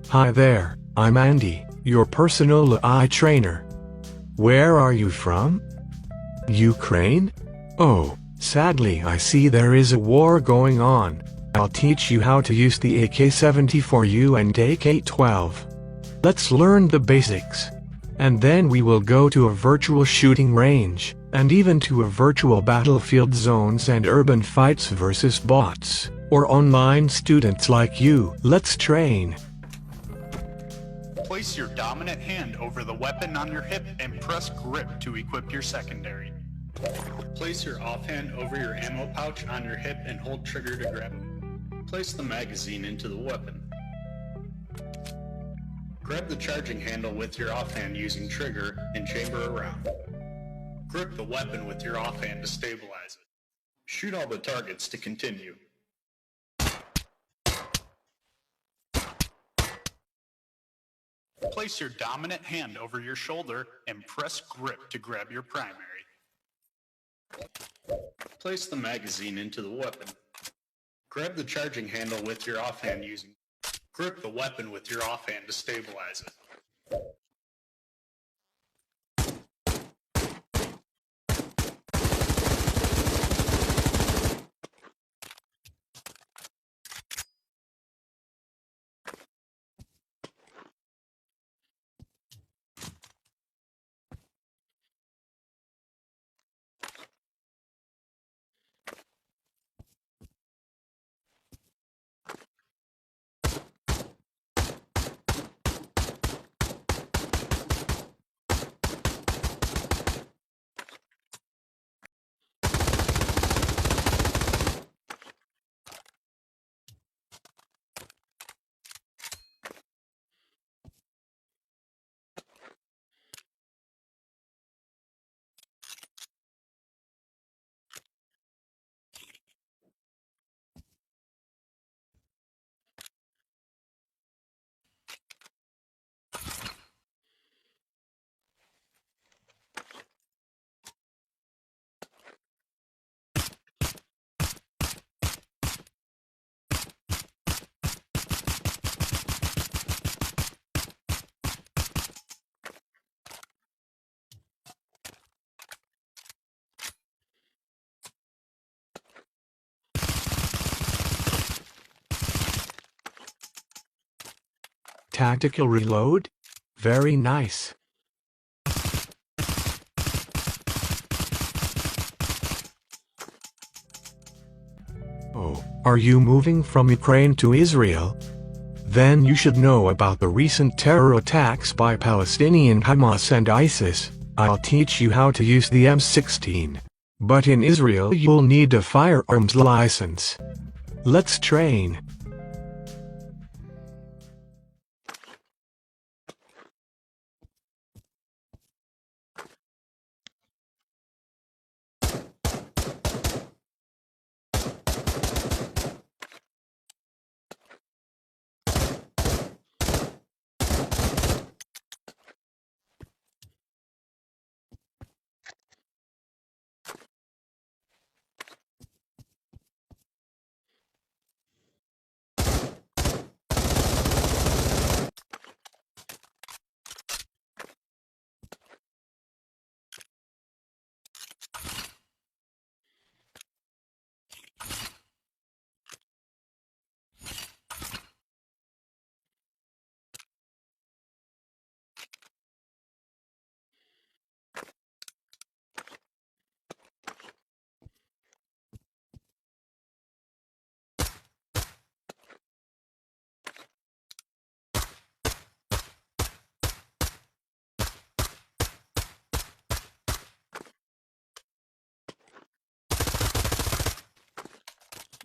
Hi there, I'm Andy, your personal AI trainer. Where are you from? Ukraine? Oh, sadly I see there is a war going on. I'll teach you how to use the AK-74U and AK-12. Let's learn the basics. And then we will go to a virtual shooting range, and even to a virtual battlefield zones and urban fights versus bots, or online students like you. Let's train. Place your dominant hand over the weapon on your hip and press grip to equip your secondary. Place your offhand over your ammo pouch on your hip and hold trigger to grab it. Place the magazine into the weapon. Grab the charging handle with your offhand using trigger and chamber around. Grip the weapon with your offhand to stabilize it. Shoot all the targets to continue. Place your dominant hand over your shoulder and press grip to grab your primary. Place the magazine into the weapon. Grab the charging handle with your offhand using. Grip the weapon with your offhand to stabilize it. Tactical reload? Very nice. Oh, are you moving from Ukraine to Israel? Then you should know about the recent terror attacks by Palestinian Hamas and ISIS. I'll teach you how to use the M16. But in Israel you'll need a firearms license. Let's train.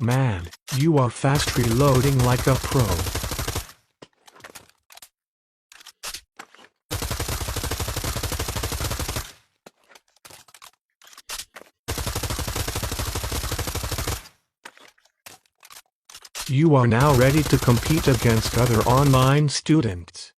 Man, you are fast reloading like a pro. You are now ready to compete against other online students.